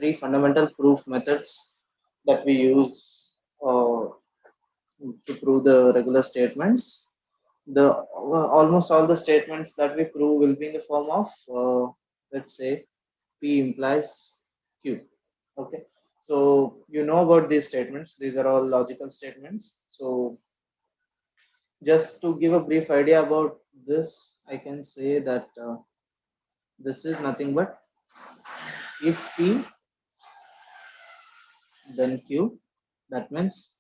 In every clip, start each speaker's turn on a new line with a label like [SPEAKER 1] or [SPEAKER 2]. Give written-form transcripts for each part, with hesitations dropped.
[SPEAKER 1] three fundamental proof methods that we use to prove the regular statements. The almost all the statements that we prove will be in the form of let's say P implies Q. Okay, so you know about these statements. These are all logical statements. So just to give a brief idea about this, I can say that this is nothing but if P then Q. That means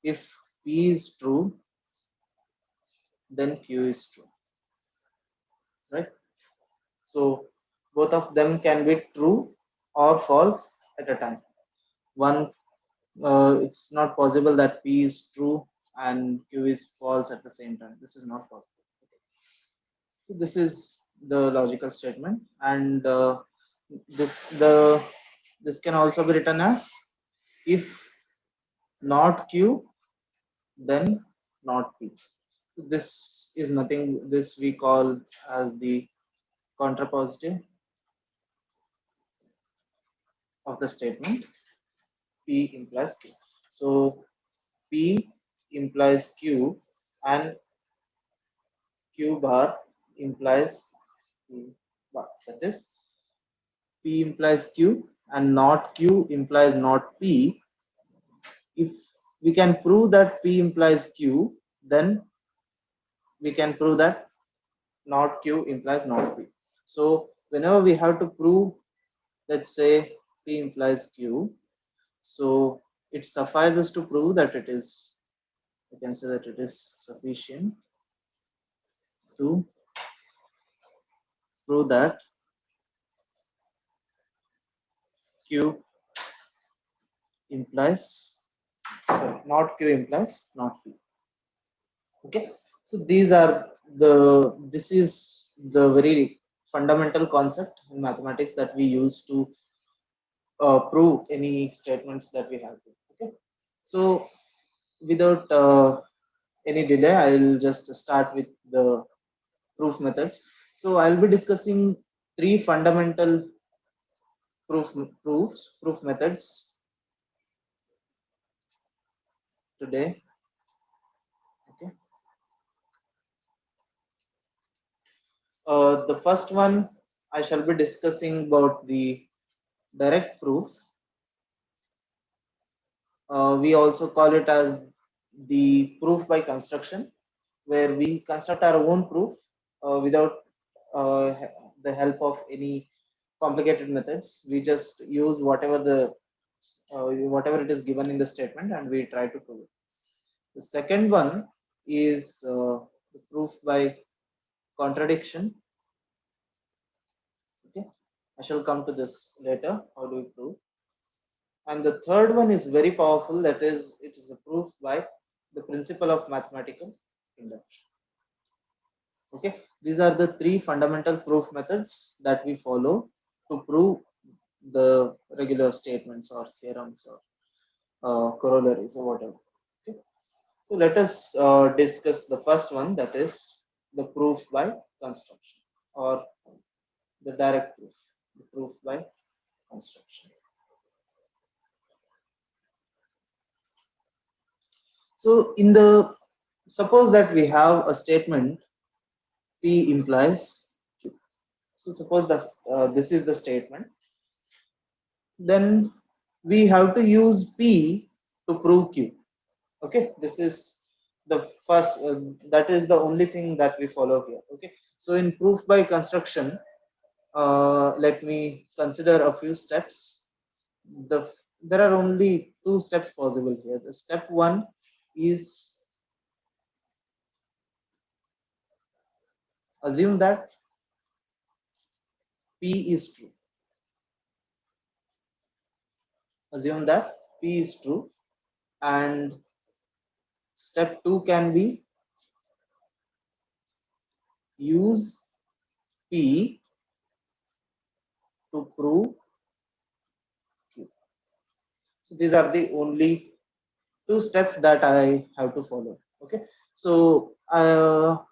[SPEAKER 1] if P is true, then Q is true, right? So both of them can be true or false at a time. One, it's not possible that P is true and Q is false at the same time. This is not possible. So this is the logical statement, and this the this can also be written as if not Q, then not P. This is nothing. This we call as the contrapositive of the statement P implies Q. So P implies Q and Q bar implies P bar. That is, P implies Q and not Q implies not P. If we can prove that P implies Q, then we can prove that not Q implies not P. So whenever we have to prove, let's say P implies Q, so it suffices to prove that it is, we can say that it is sufficient to prove that Q implies, sorry, not Q implies not P. Okay, so these are this is the very fundamental concept in mathematics that we use to prove any statements that we have. Okay, so without any delay, I'll just start with the proof methods. So I'll be discussing three fundamental proof methods today. Okay, the first one I shall be discussing about the direct proof. We also call it as the proof by construction, where we construct our own proof without uh, the help of any complicated methods. We just use whatever it is given in the statement, and we try to prove it. The second one is the proof by contradiction. Okay, I shall come to this later. How do we prove? And the third one is very powerful. That is, it is a proof by the principle of mathematical induction. Okay, these are the three fundamental proof methods that we follow to prove the regular statements or theorems or corollaries or whatever. Okay, so let us discuss the first one, that is the proof by construction or the direct proof, the proof by construction. So in the, suppose that we have a statement P implies Q. So suppose that this is the statement, then we have to use P to prove Q. Okay, this is the first, that is the only thing that we follow here. Okay, so in proof by construction, let me consider a few steps. There are only two steps possible here. The step one is assume that P is true. Assume that P is true, and step two can be use P to prove Q. So these are the only two steps that I have to follow. Okay, so I'll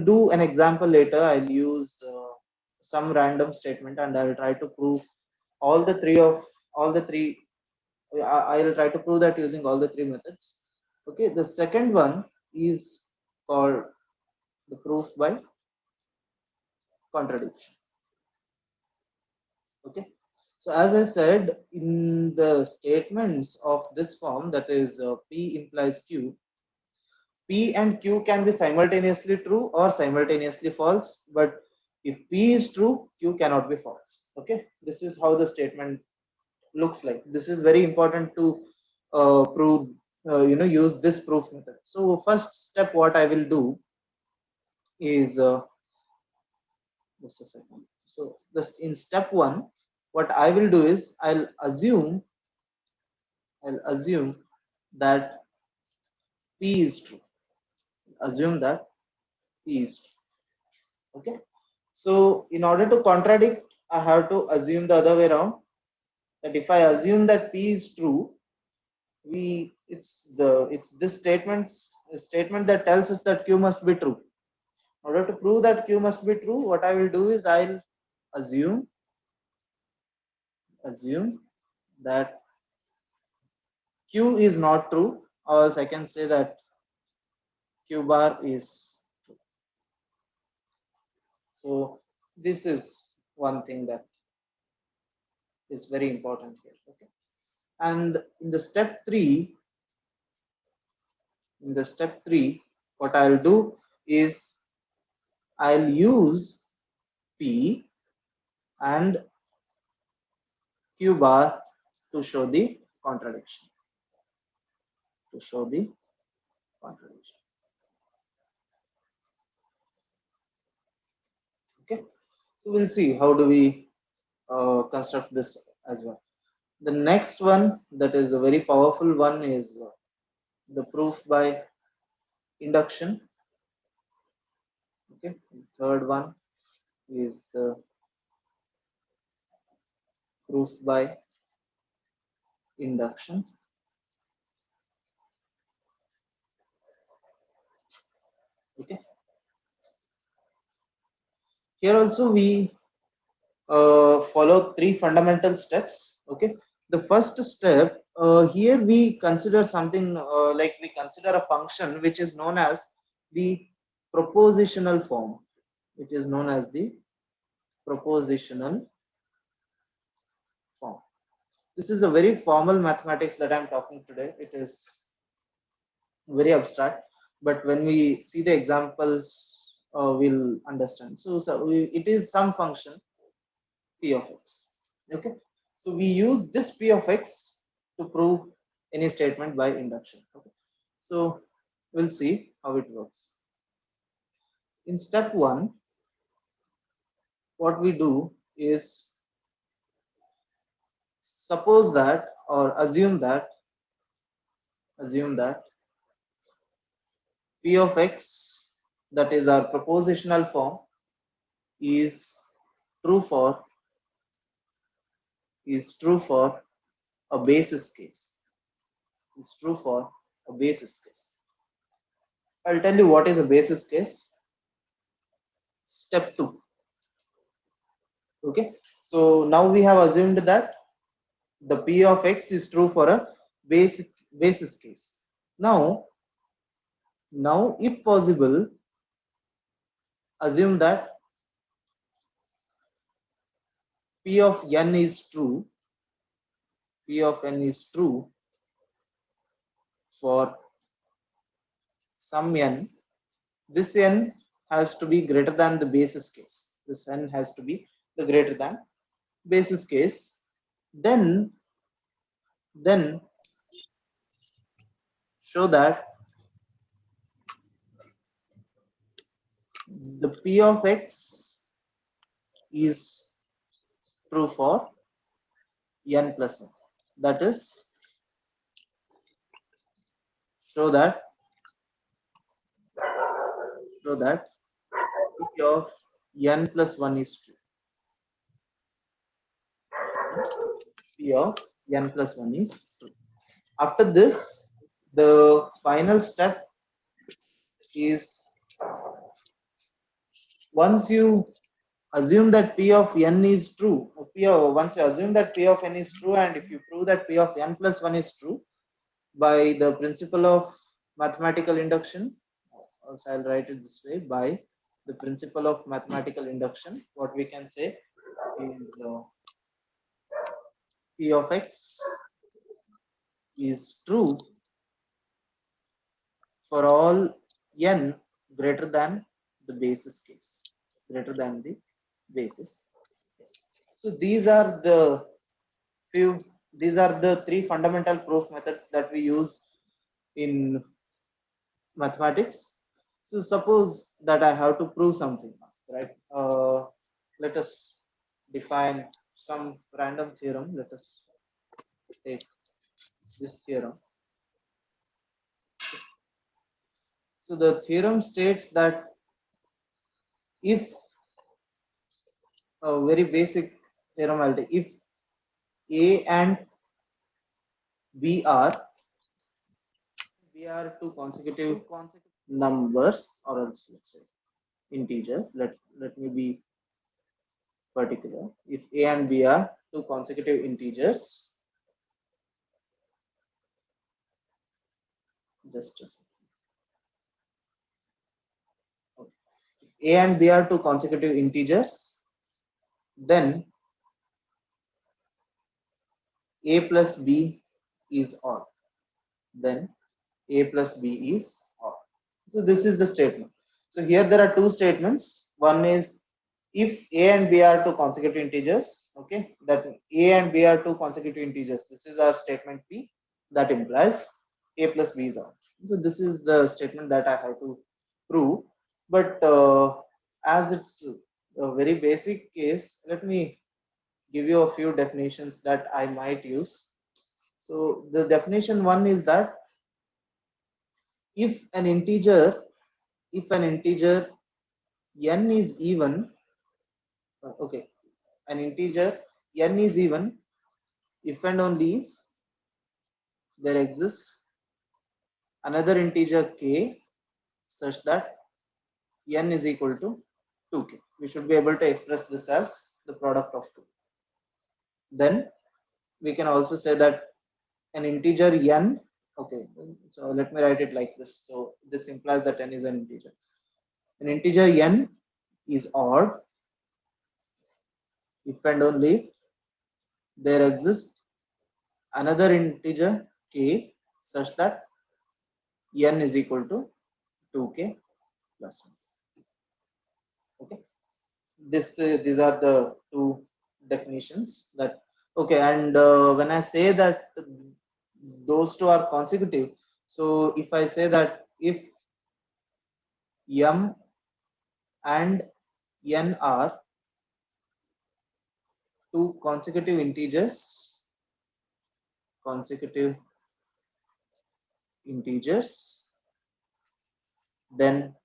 [SPEAKER 1] do an example later. I'll use some random statement and I'll try to prove all the three. I'll try to prove that using all the three methods. Okay, the second one is called the proof by contradiction. Okay, so as I said, in the statements of this form, that is P implies Q, P and Q can be simultaneously true or simultaneously false, but if P is true, Q cannot be false. Okay, this is how the statement looks like. This is very important to prove, use this proof method. So first step, what I will do is, just a second. So this, in step one, what I will do is I'll assume that P is true. Assume that P is true. Okay. So in order to contradict, I have to assume the other way around. That if I assume that P is true, it's this statement that tells us that Q must be true. In order to prove that Q must be true, what I will do is I'll assume that Q is not true, or else I can say that Q bar is true. So this is one thing that is very important here. Okay, and in the step three, what I'll do is I'll use P and Q bar to show the contradiction. Okay, so we'll see how do we construct this as well. The next one, that is a very powerful one, is the proof by induction. Okay, the third one is the proof by induction. Okay, here also we follow three fundamental steps. Okay, the first step, here we consider something, like we consider a function which is known as the propositional form. It is known as the propositional form. This is a very formal mathematics that I'm talking today. It is very abstract, but when we see the examples, we'll understand. It is some function P of x. Okay, so we use this P of x to prove any statement by induction. Okay, so we'll see how it works. In step one, what we do is suppose that, or assume that P of x, that is our propositional form, is true for a basis case. Is true for a basis case. I'll tell you what is a basis case. Step two. Okay, so now we have assumed that the P of x is true for a basis case. Now if possible, assume that P of n is true. P of n is true for some n. This n has to be greater than the basis case. This n has to be the greater than basis case. Then show that the P of x is true for n plus 1. That is, show that P of n plus 1 is true. P of n plus 1 is true. After this, the final step is, once you assume that P of n is true. Once you assume that P of n is true, and if you prove that P of n plus 1 is true by the principle of mathematical induction, also I'll write it this way, by the principle of mathematical induction, what we can say is P of x is true for all n greater than the basis case, greater than the basis case. So few these are the three fundamental proof methods that we use in mathematics. So suppose that I have to prove something, right? Let us define some random theorem. Let us take this theorem. So the theorem states that if a very basic theorem I'll take, if A and B are two consecutive numbers, or else let's say integers. Let me be particular. If A and B are two consecutive integers, just a second. Okay. If A and B are two consecutive integers, then A plus B is odd. Then A plus B is odd. So this is the statement. So here there are two statements. One is if A and B are two consecutive integers, okay, that A and B are two consecutive integers. This is our statement P, that implies A plus B is odd. So this is the statement that I have to prove. But as it's a very basic case, let me give you a few definitions that I might use. So the definition one is that if an integer n is even, okay, an integer n is even if and only if there exists another integer k such that n is equal to 2k. We should be able to express this as the product of two. Then we can also say that an integer n, okay, so let me write it like this. So this implies that n is an integer. An integer n is odd if and only if there exists another integer k such that n is equal to 2k plus 1. Okay, these are the two definitions that, okay, and when I say that those two are consecutive, so if I say that if m and n are two consecutive integers, then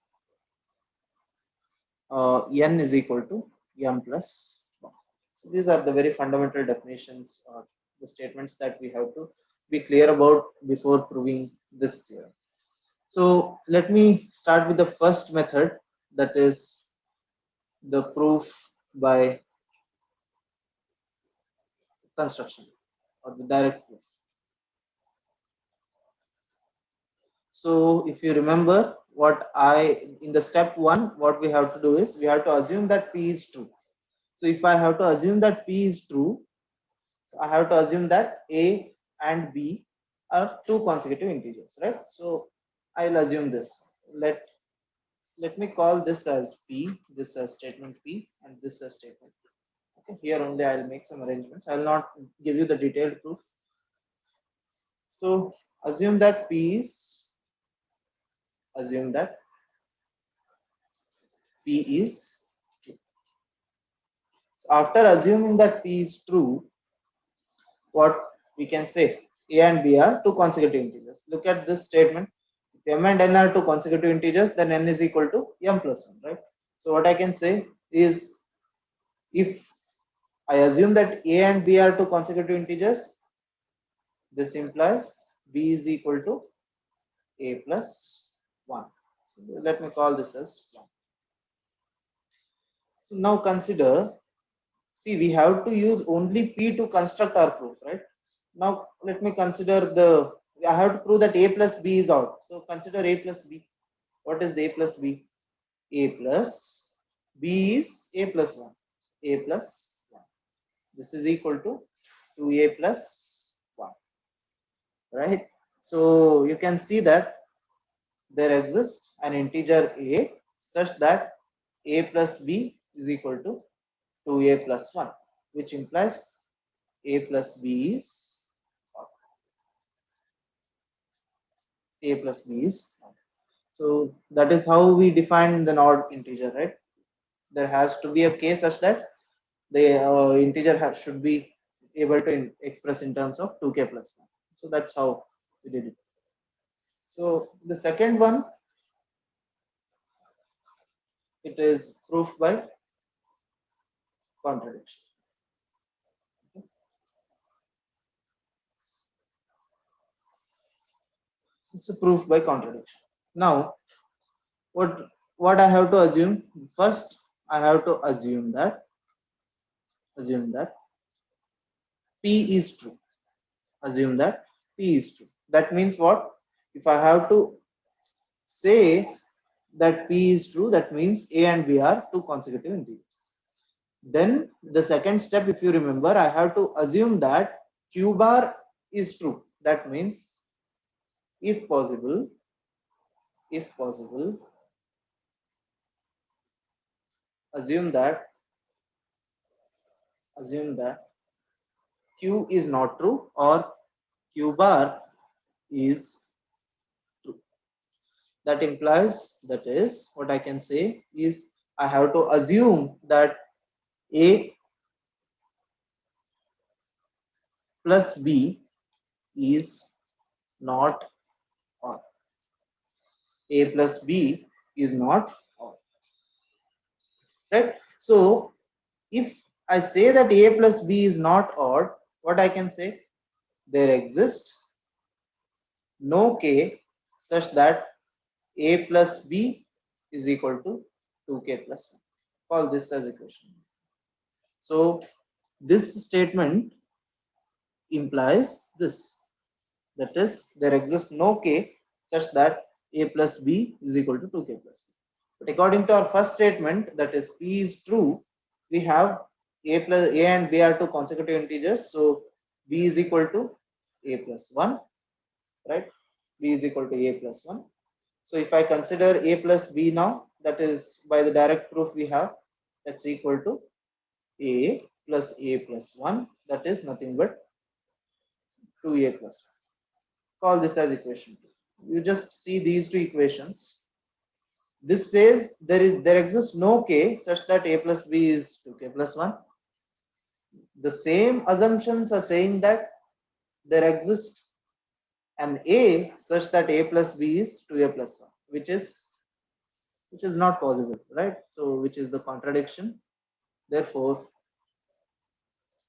[SPEAKER 1] n is equal to m plus 1. So these are the very fundamental definitions or the statements that we have to be clear about before proving this theorem. So let me start with the first method, that is the proof by construction or the direct proof. So if you remember in the step one, what we have to do is we have to assume that P is true. So if I have to assume that P is true, I have to assume that A and B are two consecutive integers, right? So I'll assume this. Let me call this as P, this as statement P, and this as statement P. Okay, here only I'll make some arrangements. I'll not give you the detailed proof. So assume that P is true. So after assuming that P is true, what we can say, A and B are two consecutive integers. Look at this statement. If m and n are two consecutive integers, then n is equal to m plus 1, right? So what I can say is, if I assume that A and B are two consecutive integers, this implies B is equal to A plus 1. Let me call this as 1. So now consider, see, we have to use only P to construct our proof, right? Now let me consider I have to prove that A plus B is out. So consider A plus B. What is the A plus B? A plus B is A plus 1. A plus 1. This is equal to 2A plus 1, right? So you can see that there exists an integer A such that A plus B is equal to 2A plus 1, which implies A plus B is A plus B is. So that is how we define the odd integer, right? There has to be a case such that the integer should be able to express in terms of 2k plus 1. So that's how we did it. So the second one, it is proof by contradiction. It's a proof by contradiction. Now, what I have to assume? First, I have to assume that P is true. Assume that P is true. That means what? If I have to say that P is true, that means A and B are two consecutive integers. Then the second step, if you remember, I have to assume that Q bar is true. That means, if possible, assume that Q is not true or Q bar is true. That implies, that is what I can say is, I have to assume that A plus B is not odd. A plus B is not odd, right? So if I say that A plus B is not odd, what I can say? There exists no K such that A plus B is equal to 2K plus 1. Call this as equation. So this statement implies this, that is, there exists no K such that A plus B is equal to 2K plus 1. But according to our first statement, that is P is true, we have A and B are two consecutive integers, so B is equal to A plus 1, right? B is equal to A plus 1. So if I consider A plus B now, that is by the direct proof we have, that's equal to A plus 1, that is nothing but 2A plus 1. Call this as equation 2. You just see these two equations. This says there exists no K such that A plus B is 2K plus 1. The same assumptions are saying that there exists an A such that A plus B is 2A plus 1, which is not possible, right? So which is the contradiction. Therefore,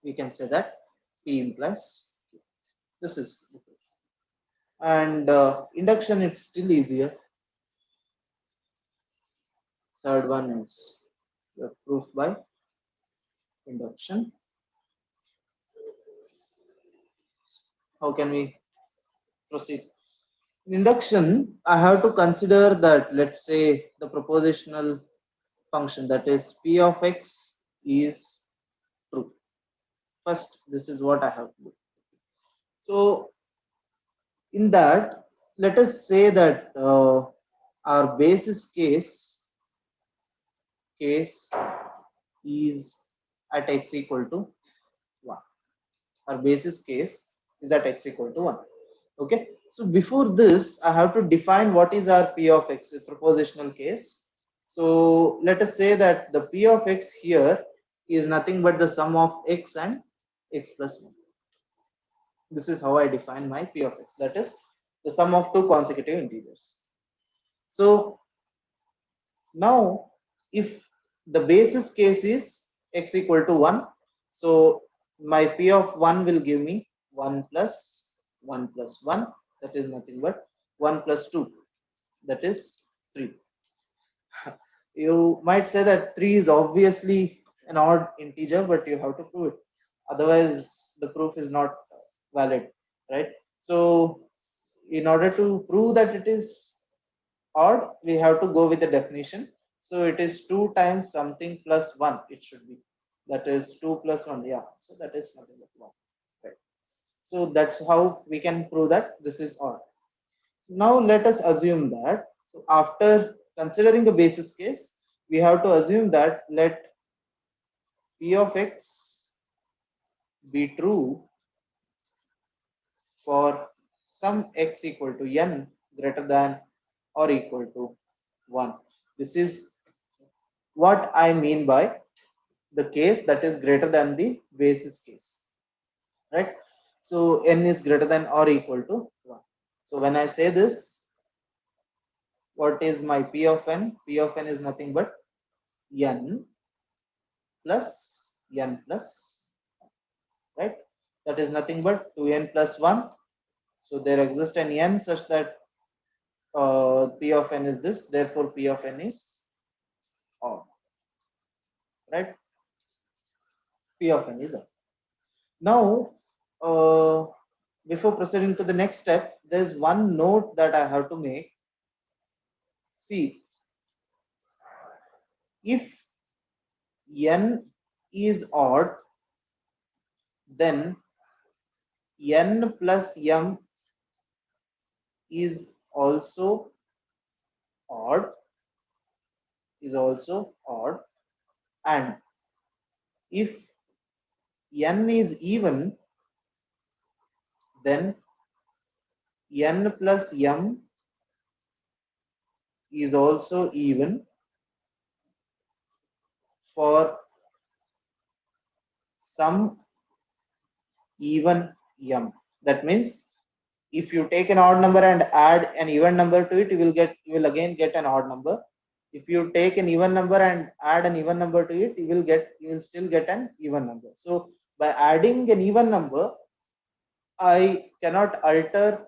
[SPEAKER 1] we can say that P implies Q. This is the proof. And induction, it's still easier. Third one is the proof by induction. How can we proceed? In induction, I have to consider that, let's say, the propositional function, that is P of X is true. First, this is what I have to do. So in that, let us say that our basis case is at x equal to 1. Our basis case is at x equal to 1. Okay, so before this, I have to define what is our P of X, a propositional case. So let us say that the P of X here is nothing but the sum of x and x plus 1. This is how I define my P of X, that is the sum of two consecutive integers. So now if the basis case is x equal to 1, so my P of 1 will give me 1 plus 1 plus 1, that is nothing but 1 plus 2, that is 3. You might say that 3 is obviously an odd integer, but you have to prove it. Otherwise, the proof is not valid, right? So, in order to prove that it is odd, we have to go with the definition. So, it is 2 times something plus 1, it should be. That is 2 plus 1, yeah. So, that is nothing but 1, right? So, that's how we can prove that this is odd. Now let us assume that, so after considering the basis case, we have to assume that let p of x be true for some x equal to n greater than or equal to 1. This is what I mean by the case that is greater than the basis case, right? So n is greater than or equal to 1. So when I say this, what is my p of n? P of n is nothing but n plus n plus, right? That is nothing but 2n plus 1. So there exists an n such that p of n is this, therefore p of n is odd, right? P of n is odd. Now, before proceeding to the next step, there's one note that I have to make. See, if n is odd, then n plus m is also odd, and if n is even, then n plus m is also even for some even m. That means if you take an odd number and add an even number to it, you will again get an odd number. If you take an even number and add an even number to it, you will still get an even number. So by adding an even number, I cannot alter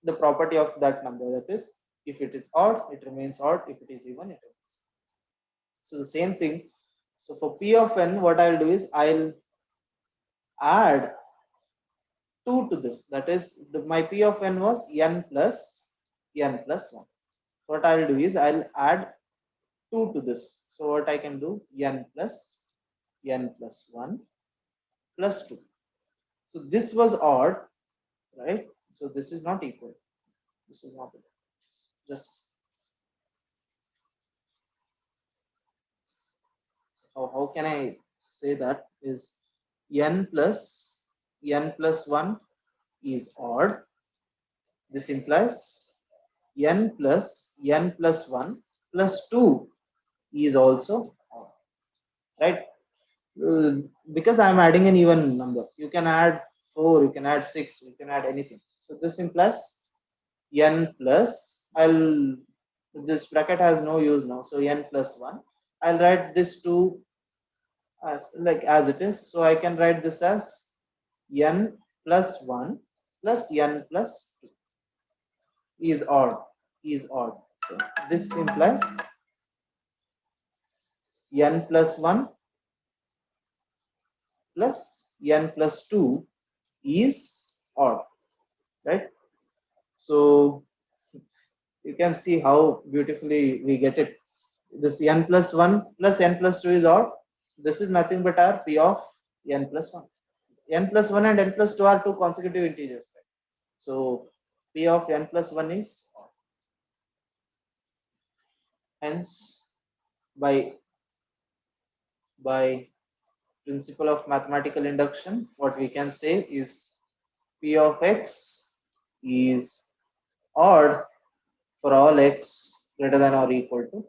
[SPEAKER 1] the property of that number. That is, if it is odd, it remains odd. If it is even, it remains. So the same thing. So for p of n, what I'll do is I'll add 2 to this. That is, my p of n was n plus 1. What I'll do is I'll add 2 to this. So what I can do, n plus 1 plus 2. So this was odd, right? So this is not equal. This is not equal. Just how can I say that is n plus 1 is odd. This implies n plus 1 plus 2 is also odd, right? Because I'm adding an even number. You can add 4, you can add 6, you can add anything. So this implies n plus, this bracket has no use now. So n plus 1. I'll write this 2 as it is. So I can write this as n plus 1 plus n plus 2 is odd. So this implies n plus 1 plus n plus 2 is odd, right? So you can see how beautifully we get it. This n plus 1 plus n plus 2 is odd. This is nothing but our p of n plus 1. N plus 1 and n plus 2 are two consecutive integers, right? So p of n plus 1 is odd. Hence, by principle of mathematical induction, what we can say is p of x is odd for all x greater than or equal to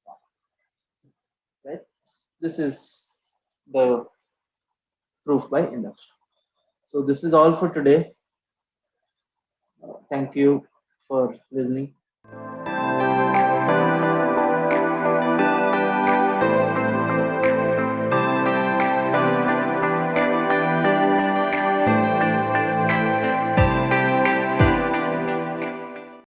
[SPEAKER 1] 1, right? This is the proof by induction. So this is all for today. Thank you for listening.